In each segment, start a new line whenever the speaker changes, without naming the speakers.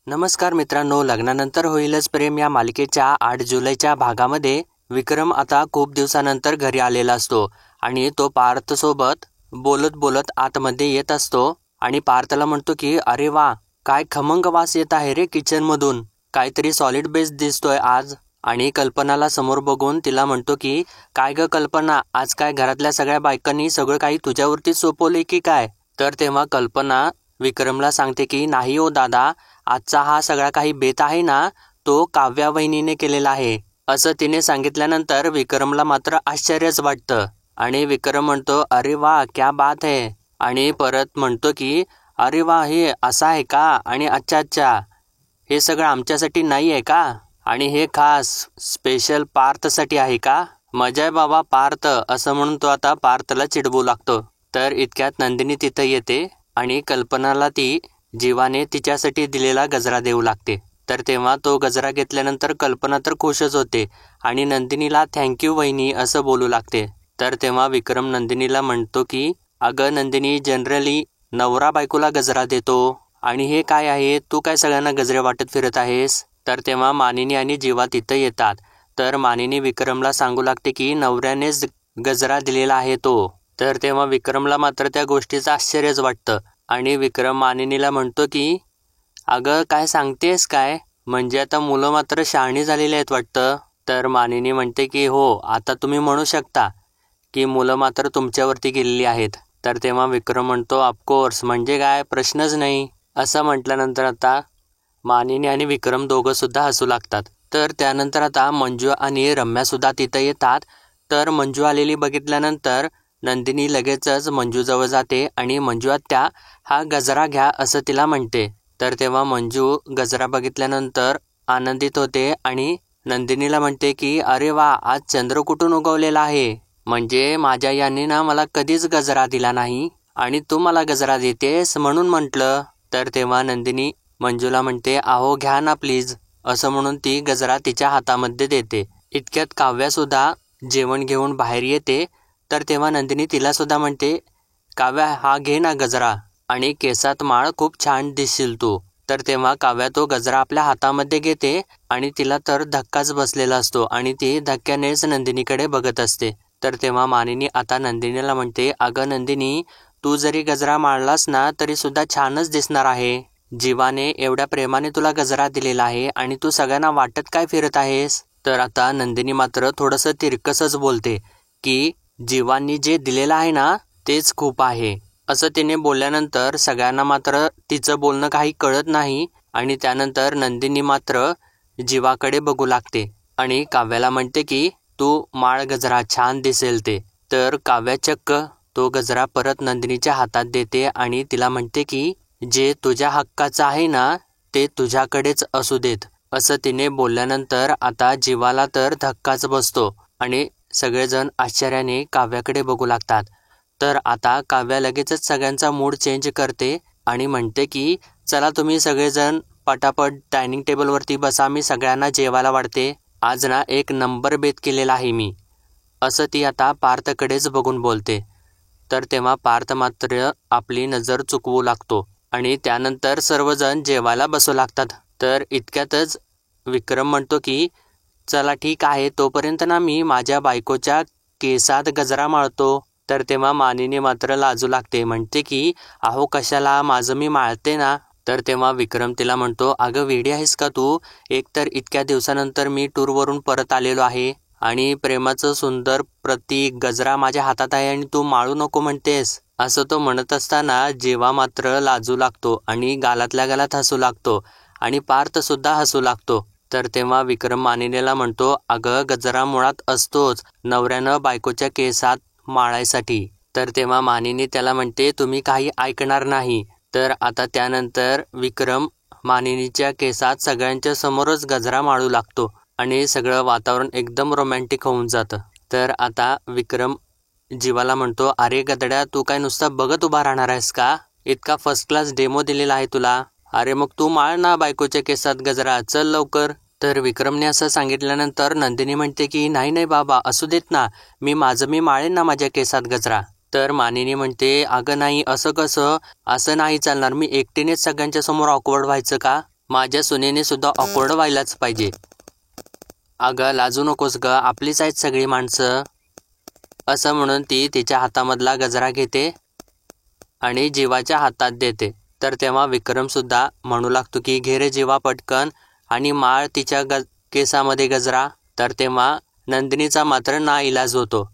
नमस्कार मित्रांनो, लग्नानंतर होईलच प्रेम या मालिकेच्या 8 जुलैच्या भागामध्ये विक्रम आता खूप दिवसानंतर घरी आलेला असतो आणि तो पार्थसोबत बोलत बोलत आतमध्ये येत असतो आणि पार्थला म्हणतो की अरे वा, काय खमंग वास येत आहे रे किचनमधून, काहीतरी सॉलिड बेस दिसतोय आज. आणि कल्पनाला समोर बघून तिला म्हणतो की काय ग कल्पना, आज काय घरातल्या सगळ्या बायकांनी सगळं काही तुझ्यावरती सोपवले की काय. तर तेव्हा कल्पना विक्रमला सांगते की नाही हो दादा, आजचा हा सगळा काही बेत आहे ना, तो काव्या वहिनीने केलेला आहे. असं तिने सांगितल्यानंतर विक्रमला मात्र आश्चर्यच वाटतं आणि विक्रम म्हणतो अरे वा क्या बात है, आणि परत म्हणतो की अरे वा, हे असं आहे का, आणि अच्छा, हे सगळं आमच्यासाठी नाही आहे का, आणि हे खास स्पेशल पार्थसाठी आहे का. मजा आहे बाबा पार्थ, असं म्हणून तो आता पार्थला चिडवू लागतो. तर इतक्यात नंदिनी तिथं येते आणि कल्पनाला ती जीवाने तिच्यासाठी दिलेला गजरा देऊ लागते. तर तेव्हा तो गजरा घेतल्यानंतर कल्पना तर खुशच होते आणि नंदिनीला थँक्यू वहिनी असं बोलू लागते. तर तेव्हा विक्रम नंदिनीला म्हणतो की अगं नंदिनी, जनरली नवरा बायकोला गजरा देतो आणि हे काय आहे, तू काय सगळ्यांना गजरे वाटत फिरत आहेस. तर तेव्हा मानिनी आणि जीवा तिथं येतात. तर मानिनी विक्रमला सांगू लागते की नवऱ्यानेच गजरा दिलेला आहे तो. तर तेव्हा विक्रमला मात्र त्या गोष्टीचं आश्चर्यच वाटतं आणि विक्रम मानिनीला म्हणतो की अगं काय सांगतेस काय, म्हणजे आता मुलं मात्र शहाणी झालेली आहेत वाटतं. तर मानिनी म्हणते की हो, आता तुम्ही म्हणू शकता की मुलं मात्र तुमच्यावरती गेलेली आहेत. तर तेव्हा विक्रम म्हणतो ऑफकोर्स, म्हणजे काय प्रश्नच नाही. असं म्हटल्यानंतर आता मानिनी आणि विक्रम दोघं सुद्धा हसू लागतात. तर त्यानंतर आता मंजू आणि रम्यासुद्धा तिथं येतात. तर मंजू आलेली बघितल्यानंतर नंदिनी लगेचच मंजूजवळ जाते आणि मंजू आत्या, हा गजरा घ्या असं तिला म्हणते. तर तेव्हा मंजू गजरा बघितल्यानंतर आनंदित होते आणि नंदिनीला म्हणते की अरे वा, आज चंद्र कुठून उगवलेला आहे, म्हणजे माझ्या याने ना मला कधीच गजरा दिला नाही आणि तू मला गजरा देतेस म्हणून म्हटलं. तर तेव्हा नंदिनी मंजूला म्हणते अहो घ्या ना प्लीज, असं म्हणून ती गजरा तिच्या हातामध्ये देते. इतक्यात काव्यासुद्धा जेवण घेऊन बाहेर येते. तर तेव्हा नंदिनी तिला सुद्धा म्हणते काव्या, हा घे ना गजरा आणि केसात माळ, खूप छान दिसशील तू. तर तेव्हा काव्या तो गजरा आपल्या हातामध्ये घेते आणि तिला तर धक्काच बसलेला असतो आणि ती धक्क्यानेच नंदिनीकडे बघत असते. तर तेव्हा मानिनी आता नंदिनीला म्हणते अगं नंदिनी, तू जरी गजरा माळलास ना तरी सुद्धा छानच दिसणार आहे. जीवाने एवढ्या प्रेमाने तुला गजरा दिलेला आहे आणि तू सगळ्यांना वाटत काय फिरत आहेस. तर आता नंदिनी मात्र थोडंसं तिरकसच बोलते की जीवांनी जे दिलेलं आहे ना तेच खूप आहे. असं तिने बोलल्यानंतर सगळ्यांना मात्र तिचं बोलणं काही कळत नाही आणि त्यानंतर नंदिनी मात्र जीवाकडे बघू लागते आणि काव्याला म्हणते की तू माळ गजरा छान दिसेल ते. तर काव्या चक्क तो गजरा परत नंदिनीच्या हातात देते आणि तिला म्हणते की जे तुझ्या हक्काचं आहे ना ते तुझ्याकडेच असू देत. असं तिने बोलल्यानंतर आता जीवाला तर धक्काच बसतो आणि सगळेजण आश्चर्याने काव्याकडे बघू लागतात. तर आता काव्या लगेचच सगळ्यांचा मूड चेंज करते आणि म्हणते की चला तुम्ही सगळेजण पटापट डायनिंग टेबलवरती बसा, मी सगळ्यांना जेवायला वाढते, आज ना एक नंबर बेत केलेला आहे मी. असं ती आता पार्थकडेच बघून बोलते. तर तेव्हा पार्थ मात्र आपली नजर चुकवू लागतो आणि त्यानंतर सर्वजण जेवायला बसू लागतात. तर इतक्यातच विक्रम म्हणतो की चला ठीक आहे, तोपर्यंत ना मी माझ्या बायकोच्या केसात गजरा माळतो. तर तेव्हा मानिनी मात्र लाजू लागते, म्हणते की अहो कशाला, माझं मी माळते ना. तर तेव्हा विक्रम तिला म्हणतो अगं वेडी आहेस का तू, एकतर इतक्या दिवसानंतर मी टूरवरून परत आलेलो आहे आणि प्रेमाचं सुंदर प्रतीक गजरा माझ्या हातात आहे आणि तू माळू नको म्हणतेस. असं तो म्हणत असताना जेव्हा मात्र लाजू लागतो आणि गालातल्या गालात हसू लागतो आणि पार्थ सुद्धा हसू लागतो. तर तेव्हा विक्रम मानिनीला म्हणतो अगं गजरा मुळात असतोच नवऱ्यानं बायकोच्या केसात माळायसाठी. तर तेव्हा मानिनी त्याला म्हणते तुम्ही काही ऐकणार नाही. तर आता त्यानंतर विक्रम मानिनीच्या केसात सगळ्यांच्या समोरच गजरा माळू लागतो आणि सगळं वातावरण एकदम रोमॅन्टिक होऊन जातं. तर आता विक्रम जीवाला म्हणतो अरे गदड्या, तू काय नुसतं बघत उभा राहणार आहेस का, इतका फर्स्ट क्लास डेमो दिलेला आहे तुला, अरे मग तू माळ ना बायकोच्या केसात गजरा, चल लवकर. तर विक्रमने असं सांगितल्यानंतर नंदिनी म्हणते की नाही नाही बाबा, असू देत ना, मी माळेन ना माझ्या केसात गजरा. तर मानिनी म्हणते अगं नाही, असं कसं, असं नाही चालणार, मी एकटीनेच सगळ्यांच्या समोर ऑकवर्ड व्हायचं का. माझ्या सुनेने सुद्धा ऑकवर्ड व्हायलाच पाहिजे. अगं लाजू नकोस ग, आपलीच आहेत सगळी माणसं. असं म्हणून ती तिच्या हातामधला गजरा घेते आणि जीवाच्या हातात देते. तर तेव्हा विक्रमसुद्धा म्हणू लागतो की घे रे जीवा पटकन आणि माळ तिच्या केसामध्ये गजरा. तर तेव्हा नंदिनीचा मात्र नाइलाज होतो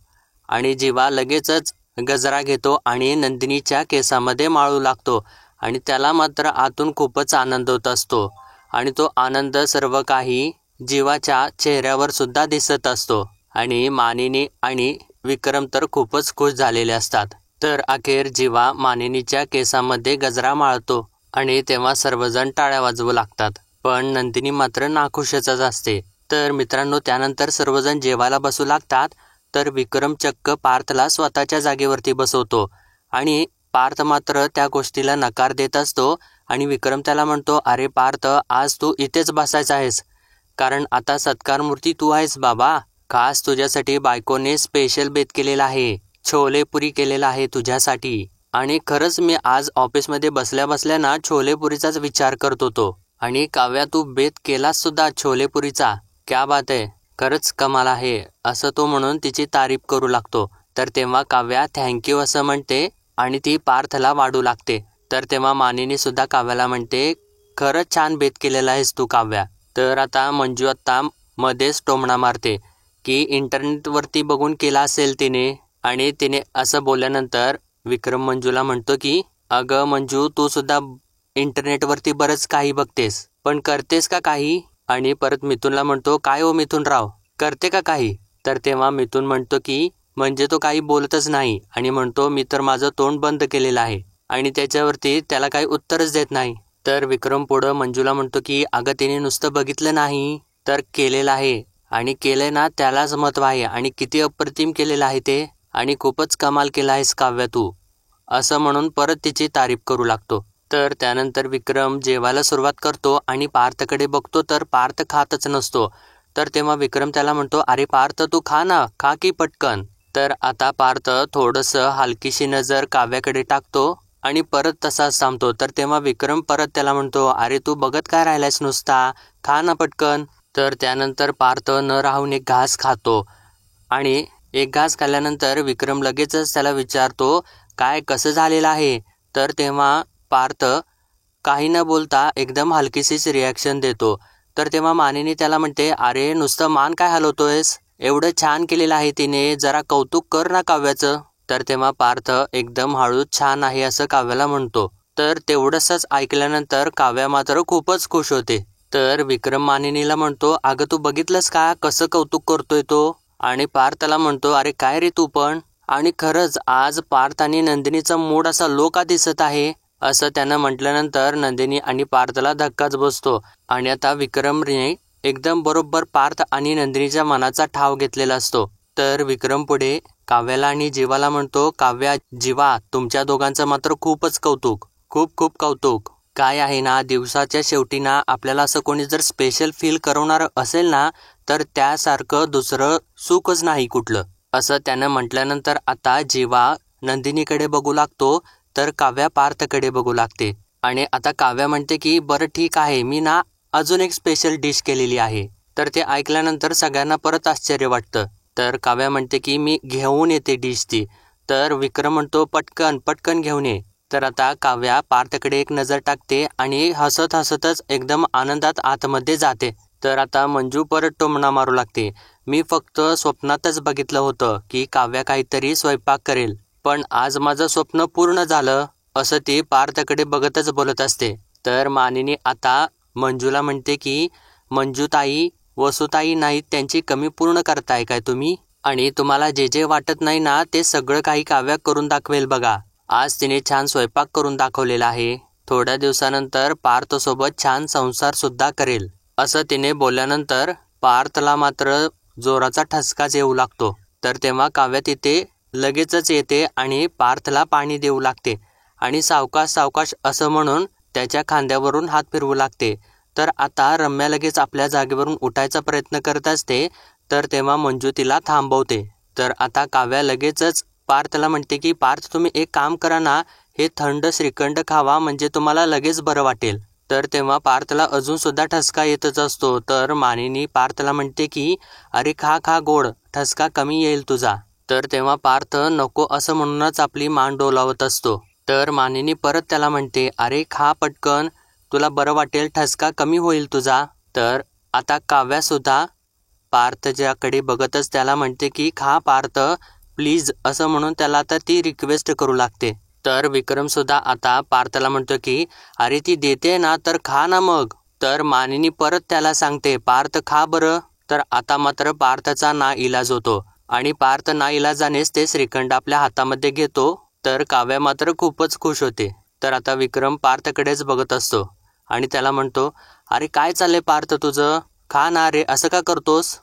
आणि जीवा लगेचच गजरा घेतो आणि नंदिनीच्या केसामध्ये माळू लागतो आणि त्याला मात्र आतून खूपच आनंद होत असतो आणि तो आनंद सर्व काही जीवाच्या चेहऱ्यावर सुद्धा दिसत असतो आणि मानिनी आणि विक्रम तर खूपच खुश झालेले असतात. तर अखेर जीवा मानिनीच्या केसामध्ये गजरा माळतो आणि तेव्हा सर्वजण टाळ्या वाजवू लागतात. पण नंदिनी मात्र नाखुशच असते. तर मित्रांनो, त्यानंतर सर्वजण जेवायला बसू लागतात. तर विक्रम चक्क पार्थला स्वतःच्या जागेवरती बसवतो आणि पार्थ मात्र त्या गोष्टीला नकार देत असतो आणि विक्रम त्याला म्हणतो, अरे पार्थ, आज तू इथेच बसायचा आहेस, कारण आता सत्कार मूर्ती तू आहेस बाबा. खास तुझ्यासाठी बायकोने स्पेशल बेत केलेला आहे, छोले पुरी केलेला आहे तुझ्यासाठी. आणि खरंच मी आज ऑफिसमध्ये बसल्या बसल्या ना छोलेपुरीचाच विचार करत होतो. आणि काव्या, तू बेत केलास सुद्धा छोलेपुरीचा, क्या बात आहे, खरंच कमाल आहे, असं तो म्हणून तिची तारीफ करू लागतो. तर तेव्हा काव्या थँक्यू असं म्हणते आणि ती पार्थला वाढू लागते. तर तेव्हा मानिनी सुद्धा काव्याला म्हणते, खरंच छान बेत केलेला आहेस तू काव्या. तर आता मंजू आत्ता मध्येच टोमणा मारते की इंटरनेटवरती बघून केला असेल तिने. आणि तिने असं बोलल्यानंतर विक्रम मंजूला म्हणतो की अगं मंजू, तू सुद्धा इंटरनेटवरती बरंच काही बघतेस, पण करतेस का काही? आणि परत मिथुनला म्हणतो, काय हो मिथुनराव, करते का काही? तर तेव्हा मिथुन म्हणतो की म्हणजे तो काही बोलतच नाही आणि म्हणतो, मी तर माझं तोंड बंद केलेलं आहे. आणि त्याच्यावरती त्याला काही उत्तरच देत नाही. तर विक्रम पुढं मंजूला म्हणतो की अगं तिने नुसतं बघितलं नाही तर केलेलं आहे आणि केलंय ना त्यालाच महत्त्व आहे आणि किती अप्रतिम केलेलं आहे ते आणि खूपच कमाल केला आहेस काव्या तू, असं म्हणून परत तिची तारीफ करू लागतो. तर त्यानंतर विक्रम जेवायला सुरुवात करतो आणि पार्थकडे बघतो तर पार्थ खातच नसतो. तर तेव्हा विक्रम त्याला म्हणतो, अरे पार्थ, तू खा ना, खा की पटकन. तर आता पार्थ थोडंसं हलकीशी नजर काव्याकडे टाकतो आणि परत तसाच थांबतो. तर तेव्हा विक्रम परत त्याला म्हणतो, अरे तू बघत काय राहिलायस नुसता, खा ना पटकन. तर त्यानंतर पार्थ न राहून एक घास खातो आणि एक घास खाल्ल्यानंतर विक्रम लगेचच त्याला विचारतो, काय कसं झालेलं आहे? तर तेव्हा पार्थ काही न बोलता एकदम हलकीशीच रिॲक्शन देतो. तर तेव्हा मानिनी त्याला म्हणते, अरे नुसतं मान काय हलवतोयस, एवढं छान केलेलं आहे तिने, जरा कौतुक कर ना काव्याचं. तर तेव्हा पार्थ एकदम हळूच छान आहे असं काव्याला म्हणतो. तर तेवढंसच ऐकल्यानंतर काव्या मात्र खूपच खुश होते. तर विक्रम मानिनीला म्हणतो, अगं तू बघितलंस का कसं कौतुक करतोय तो? आणि पार्थला म्हणतो, अरे काय रे तू पण? आणि खरंच आज पार्थ आणि नंदिनीचा मूड असा लो का दिसत आहे, असं त्यानं म्हटल्यानंतर नंदिनी आणि पार्थला धक्काच बसतो. आणि आता विक्रमने एकदम बरोबर पार्थ आणि नंदिनीच्या मनाचा ठाव घेतलेला असतो. तर विक्रम पुढे काव्याला आणि जीवाला म्हणतो, काव्या, जीवा, तुमच्या दोघांचं मात्र खूपच कौतुक, खूप खूप कौतुक. काय आहे ना, दिवसाच्या शेवटी ना आपल्याला असं कोणी जर स्पेशल फील करवणारं असेल ना, तर त्यासारखं दुसरं सुखच नाही कुठलं, असं त्यानं म्हटल्यानंतर आता जीवा नंदिनीकडे बघू लागतो तर काव्या पार्थकडे बघू लागते. आणि आता काव्या म्हणते की बरं ठीक आहे, मी ना अजून एक स्पेशल डिश केलेली आहे. तर ते ऐकल्यानंतर सगळ्यांना परत आश्चर्य वाटतं. तर काव्या म्हणते की मी घेऊन येते डिश ती. तर विक्रम म्हणतो, पटकन पटकन घेऊन ये. तर आता काव्या पार्थकडे एक नजर टाकते आणि हसत हसतच एकदम आनंदात आतमध्ये जाते. तर आता मंजू परत टोमणा मारू लागते, मी फक्त स्वप्नातच बघितलं होतं की काव्या काहीतरी स्वयंपाक करेल, पण आज माझं स्वप्न पूर्ण झालं, असं ती पार्थकडे बघतच बोलत असते. तर मानिनी आता मंजूला म्हणते की मंजूताई, वसुताई नाहीत, त्यांची कमी पूर्ण करताय काय तुम्ही? आणि तुम्हाला जे जे वाटत नाही ना ते सगळं काही काव्या करून दाखवेल बघा. आज तिने छान स्वयंपाक करून दाखवलेला आहे, थोड्या दिवसानंतर पार्थसोबत छान संसार सुद्धा करेल, असं तिने बोलल्यानंतर पार्थला मात्र जोराचा ठसकाच येऊ लागतो. तर तेव्हा काव्या तिथे लगेचच येते आणि पार्थला पाणी देऊ लागते आणि सावकाश सावकाश असं म्हणून त्याच्या खांद्यावरून हात फिरवू लागते. तर आता रम्या लगेच आपल्या जागेवरून उठायचा प्रयत्न करत असते. तर तेव्हा मंजू तिला थांबवते. तर आता काव्या लगेचच पार्थला म्हणते की पार्थ, तुम्ही एक काम करा ना, हे थंड श्रीखंड खावा, म्हणजे तुम्हाला लगेच बरं वाटेल. तर तेव्हा पार्थला अजून सुद्धा ठसका येतच असतो. तर मानिनी पार्थला म्हणते की अरे खा खा गोड, ठसका कमी येईल तुझा. तर तेव्हा पार्थ नको असं म्हणूनच आपली मान डोलावत असतो. तर मानिनी परत त्याला म्हणते अरे खा पटकन, तुला बरं वाटेल, ठसका कमी होईल तुझा. तर आता काव्यासुद्धा पार्थच्याकडे बघतच त्याला म्हणते की खा पार्थ प्लीज, असं म्हणून त्याला आता ती रिक्वेस्ट करू लागते. तर विक्रमसुद्धा आता पार्थला म्हणतो की अरे ती देते ना तर खा ना मग. तर मानिनी परत त्याला सांगते पार्थ खा बरं. तर आता मात्र पार्थचा नाइलाज होतो आणि पार्थ नाइलाजानेच ते श्रीखंड आपल्या हातामध्ये घेतो. तर काव्या मात्र खूपच खुश होते. तर आता विक्रम पार्थकडेच बघत असतो आणि त्याला म्हणतो अरे काय चाललंय पार्थ तुझं, खा ना रे, असं का करतोस,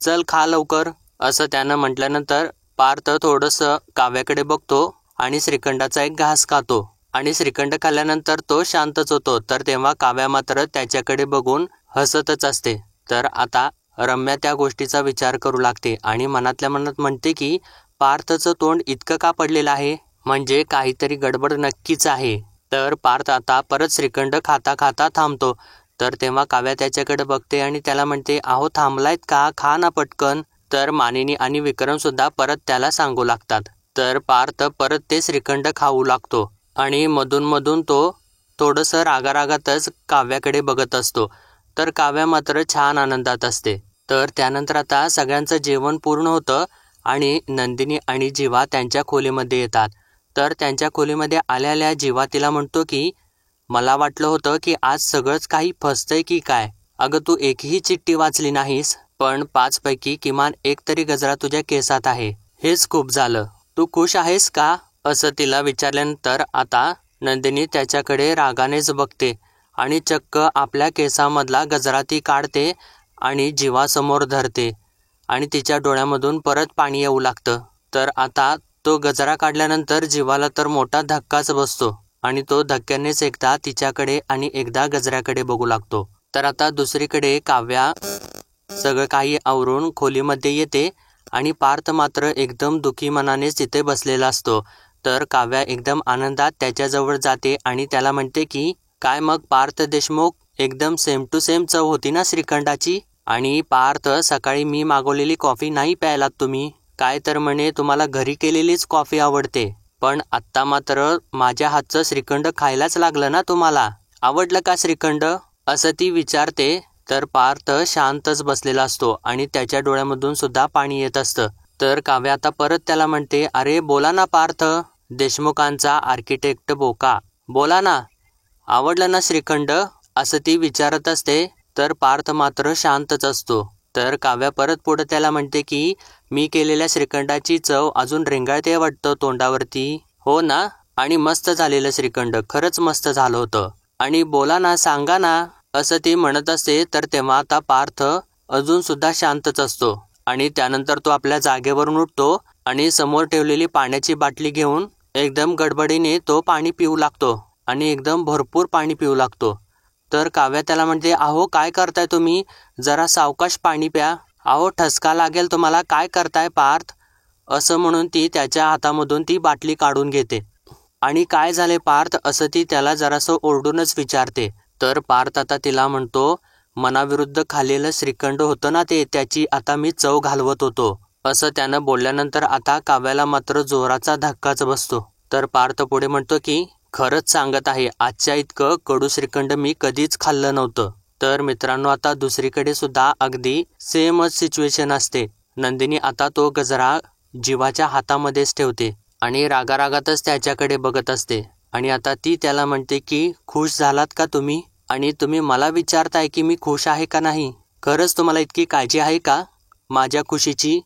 चल खा लवकर. असं त्यानं म्हटल्यानंतर पार्थ थोडंसं काव्याकडे बघतो आणि श्रीखंडाचा एक घास खातो आणि श्रीखंड खाल्ल्यानंतर तो शांतच होतो. तर तेव्हा काव्या मात्र त्याच्याकडे बघून हसतच असते. तर आता रम्या त्या गोष्टीचा विचार करू लागते आणि मनातल्या मनात म्हणते की पार्थचं तोंड इतकं का पडलेलं आहे, म्हणजे काहीतरी गडबड नक्कीच आहे. तर पार्थ आता परत श्रीखंड खाता खाता थांबतो. तर तेव्हा काव्या त्याच्याकडे बघते आणि त्याला म्हणते अहो थांबलायत का, खा ना पटकन. तर मानिनी आणि विक्रमसुद्धा परत त्याला सांगू लागतात. तर पार्थ परत ते श्रीखंड खाऊ लागतो आणि मधून तो थोडंसं रागारागातच काव्याकडे बघत असतो. तर काव्या मात्र छान आनंदात असते. तर त्यानंतर आता सगळ्यांचं जेवण पूर्ण होतं आणि नंदिनी आणि जीवा त्यांच्या खोलीमध्ये येतात. तर त्यांच्या खोलीमध्ये आल्याल्या जीवा तिला म्हणतो की मला वाटलं होतं की आज सगळंच काही फसतंय की काय. अगं तू एकही चिठ्ठी वाचली नाहीस, पण 5 पैकी किमान एक तरी गजरा तुझ्या केसात आहे, हेच खूप झालं. तू खुश आहेस का, असं तिला विचारल्यानंतर आता नंदिनी त्याच्याकडे रागानेच बघते आणि चक्क आपल्या केसामधला गजरा ती काढते आणि जीवासमोर धरते आणि तिच्या डोळ्यामधून परत पाणी येऊ लागतं. तर आता तो गजरा काढल्यानंतर जीवाला तर मोठा धक्काच बसतो आणि तो धक्क्यानेच एकदा तिच्याकडे आणि एकदा गजऱ्याकडे बघू लागतो. तर आता दुसरीकडे काव्या सगळं काही आवरून खोलीमध्ये येते आणि पार्थ मात्र एकदम दुखी मनानेच तिथे बसलेला असतो. तर काव्या एकदम आनंदात त्याच्याजवळ जाते आणि त्याला म्हणते की काय मग पार्थ देशमुख, एकदम सेम टू सेम चव होती ना श्रीखंडाची. आणि पार्थ सकाळी मी मागवलेली कॉफी नाही प्यायलात तुम्ही, काय तर म्हणे तुम्हाला घरी केलेलीच कॉफी आवडते, पण आत्ता मात्र माझ्या हातचं श्रीखंड खायलाच लागलं ना तुम्हाला, आवडलं का श्रीखंड, असं ती विचारते. तर पार्थ शांतच बसलेला असतो आणि त्याच्या डोळ्यामधून सुद्धा पाणी येत असतं. तर काव्या आता परत त्याला म्हणते अरे बोला ना पार्थ, देशमुखांचा आर्किटेक्ट बोका, बोला ना, आवडलं ना श्रीखंड, असं ती विचारत असते. तर पार्थ मात्र शांतच असतो. तर काव्या परत पुढे त्याला म्हणते की मी केलेल्या श्रीखंडाची चव अजून रेंगाळते वाटतं तोंडावरती, हो ना, आणि मस्त झालेलं श्रीखंड, खरंच मस्त झालं होतं, आणि बोला ना, सांगा ना, असं ती म्हणत असते. तर तेव्हा आता पार्थ अजून सुद्धा शांतच असतो आणि त्यानंतर तो आपल्या जागेवरून उठतो आणि समोर ठेवलेली पाण्याची बाटली घेऊन एकदम गडबडीने तो पाणी पिऊ लागतो आणि एकदम भरपूर पाणी पिऊ लागतो. तर काव्या त्याला म्हणते अहो काय करताय तुम्ही, जरा सावकाश पाणी प्या, अहो ठसका लागेल तुम्हाला, काय करताय पार्थ, असं म्हणून ती त्याच्या हातामधून ती बाटली काढून घेते. आणि काय झाले पार्थ, असं ती त्याला जरासं ओरडूनच विचारते. तर पार्थ आता तिला म्हणतो मनाविरुद्ध खाल्लेलं श्रीखंड होतं ना ते, त्याची आता मी चव घालवत होतो, असं त्यानं बोलल्यानंतर आता काव्याला मात्र जोराचा धक्काच बसतो. तर पार्थ पुढे म्हणतो की खरंच सांगत आहे, आजच्या इतकं कडू श्रीखंड मी कधीच खाल्लं नव्हतं. तर मित्रांनो आता दुसरीकडे सुद्धा अगदी सेमच सिच्युएशन असते. नंदिनी आता तो गजरा जीवाच्या हातामध्येच ठेवते आणि रागारागातच त्याच्याकडे बघत असते आणि आता ती त्याला म्हणते की खुश झालात का तुम्ही, आणि तुम्ही मला विचारताय की मी खुश आहे का नाही, खरंच तुम्हाला इतकी काळजी आहे का माझ्या खुशीची,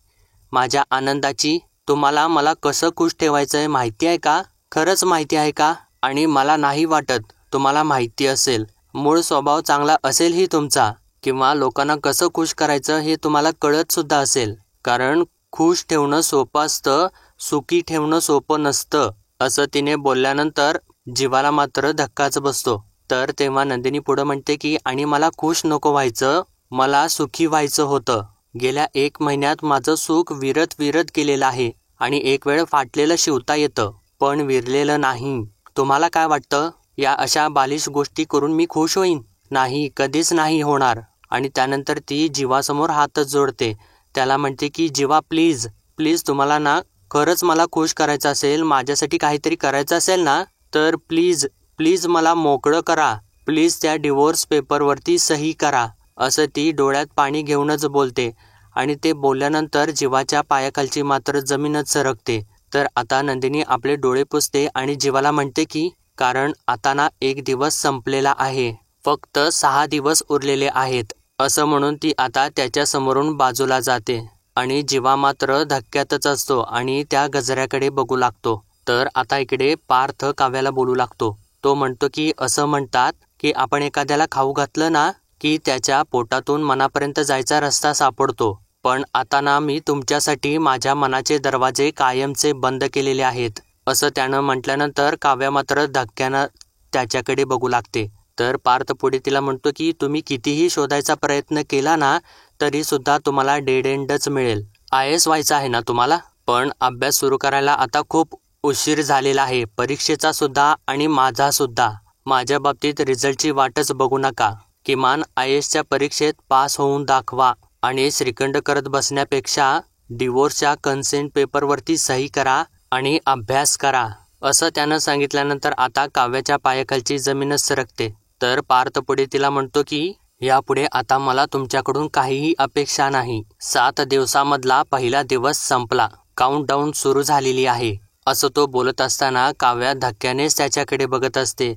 माझ्या आनंदाची, तुम्हाला मला कसं खुश ठेवायचं आहे माहिती आहे का, खरंच माहिती आहे का, आणि मला नाही वाटत तुम्हाला माहिती असेल, मूळ स्वभाव चांगला असेलही तुमचा, किंवा लोकांना कसं खुश करायचं हे तुम्हाला कळत सुद्धा असेल, कारण खुश ठेवणं सोपं असतं, सुखी ठेवणं सोपं नसतं, असं तिने बोलल्यानंतर जीवाला मात्र धक्काच बसतो. तर तेव्हा नंदिनी पुढं म्हणते की आणि मला खुश नको व्हायचं, मला सुखी व्हायचं होतं. गेल्या 1 महिन्यात माझं सुख विरत विरत गेलेलं आहे आणि एक वेळ फाटलेलं शिवता येतं पण विरलेलं नाही. तुम्हाला काय वाटतं, या अशा बालिश गोष्टी करून मी खुश होईन? नाही, कधीच नाही होणार. आणि त्यानंतर ती जीवासमोर हातच जोडते. त्याला म्हणते की जीवा प्लीज प्लीज तुम्हाला ना खरंच मला खुश करायचं असेल, माझ्यासाठी काहीतरी करायचं असेल ना, तर प्लीज प्लीज मला मोकळं करा. प्लीज त्या डिवोर्स पेपरवरती सही करा. असं ती डोळ्यात पाणी घेऊनच बोलते. आणि ते बोलल्यानंतर जीवाच्या पायाखालची मात्र जमीनच सरकते. तर आता नंदिनी आपले डोळे पुसते आणि जीवाला म्हणते की कारण आता ना एक दिवस संपलेला आहे, फक्त 6 दिवस उरलेले आहेत. असं म्हणून ती आता त्याच्या समोरून बाजूला जाते. आणि जीवा मात्र धक्क्यातच असतो आणि त्या गजऱ्याकडे बघू लागतो. तर आता इकडे पार्थ काव्याला बोलू लागतो. तो म्हणतो की असं म्हणतात की आपण एखाद्याला खाऊ घातलं ना की त्याच्या पोटातून मनापर्यंत जायचा रस्ता सापडतो. पण आता ना मी तुमच्यासाठी माझ्या मनाचे दरवाजे कायमचे बंद केलेले आहेत. असं त्यानं म्हटल्यानंतर काव्या मात्र धक्क्यानं त्याच्याकडे बघू लागते. तर पार्थ पुढे तिला म्हणतो की तुम्ही कितीही शोधायचा प्रयत्न केला ना तरी सुद्धा तुम्हाला डेड एंडच मिळेल. IAS व्हायचं आहे ना तुम्हाला, पण अभ्यास सुरू करायला आता खूप उशीर झालेला आहे, परीक्षेचा सुद्धा आणि माझा सुद्धा. माझ्या बाबतीत रिझल्टची वाटच बघू नका. किमान IASच्या परीक्षेत पास होऊन दाखवा. आणि श्रीखंड करत बसण्यापेक्षा डिवोर्सच्या कन्सेंट पेपरवरती सही करा आणि अभ्यास करा. असं त्यानं सांगितल्यानंतर आता काव्याच्या पायाखालची जमीनच सरकते. तर पार्थ पुढे तिला म्हणतो की यापुढे आता मला तुमच्याकडून काहीही अपेक्षा नाही. 7 दिवसामधला पहिला दिवस संपला, काउंटडाऊन सुरू झालेली आहे. असं तो बोलत असताना काव्या धक्क्यानेच त्याच्याकडे बघत असते.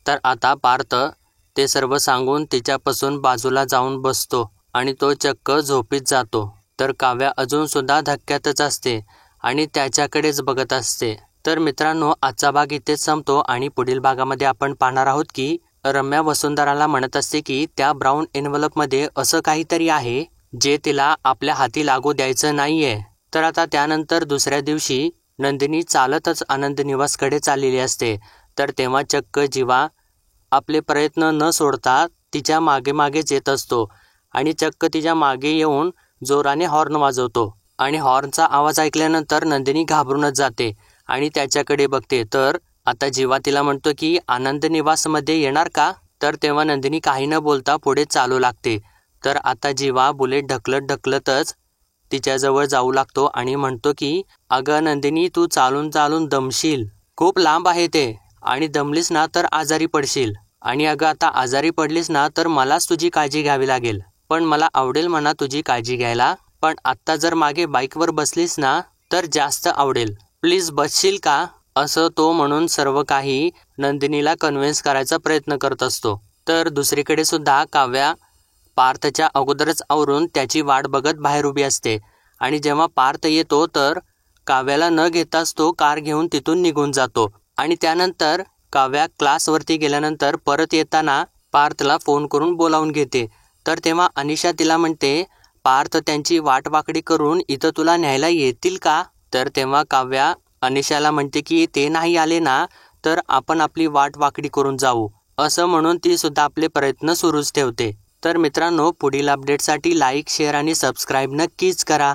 तर आता पार्थ ते सर्व सांगून तिच्यापासून बाजूला जाऊन बसतो आणि तो चक्क झोपीत जातो. तर काव्या अजून सुद्धा धक्क्यातच असते आणि त्याच्याकडेच बघत असते. तर मित्रांनो, आजचा भाग इथेच संपतो आणि पुढील भागामध्ये आपण पाहणार आहोत की रम्या वसुंधराला म्हणत असते की त्या ब्राऊन एन्व्हलपमध्ये असं काहीतरी आहे जे तिला आपल्या हाती लागू द्यायचं नाहीये. तर आता त्यानंतर दुसऱ्या दिवशी नंदिनी चालतच आनंद निवासकडे चाललेली असते. तर तेव्हा चक्क जीवा आपले प्रयत्न न सोडता तिच्या मागे मागेच येत असतो आणि चक्क तिच्या मागे येऊन जोराने हॉर्न वाजवतो. आणि हॉर्नचा आवाज ऐकल्यानंतर नंदिनी घाबरूनच जाते आणि त्याच्याकडे बघते. तर आता जीवा तिला म्हणतो की आनंद निवासमध्ये येणार का? तर तेव्हा नंदिनी काही न बोलता पुढे चालू लागते. तर आता जीवा बुलेट ढकलतच तिच्याजवळ जाऊ लागतो आणि म्हणतो की अगं नंदिनी, तू चालून चालून दमशील, खूप लांब आहे ते, आणि दमलीस ना तर आजारी पडशील. आणि अगं आता आजारी पडलीस ना तर मलाच तुझी काळजी घ्यावी लागेल. पण मला आवडेल म्हणा तुझी काळजी घ्यायला, पण आत्ता जर मागे बाईकवर बसलीस ना तर जास्त आवडेल. प्लीज बसशील का? असं तो म्हणून सर्व काही नंदिनीला कन्व्हिन्स करायचा प्रयत्न करत असतो. तर दुसरीकडे सुद्धा काव्या पार्थच्या अगोदरच आवरून त्याची वाट बघत बाहेर उभी असते. आणि जेव्हा पार्थ येतो तर काव्याला न घेताच तो कार घेऊन तिथून निघून जातो. आणि त्यानंतर काव्या क्लासवरती गेल्यानंतर परत येताना पार्थला फोन करून बोलावून घेते. तर तेव्हा अनिशा तिला म्हणते पार्थ त्यांची वाट वाकडी करून इथं तुला न्यायला येतील का? तर तेव्हा काव्या अनिशाला म्हणते की ते नाही आले ना तर आपण आपली वाट वाकडी करून जाऊ. असं म्हणून ती सुद्धा आपले प्रयत्न सुरूच ठेवते. तर मित्रांनो, पुढील अपडेटसाठी लाईक, शेअर आणि सबस्क्राईब नक्कीच करा.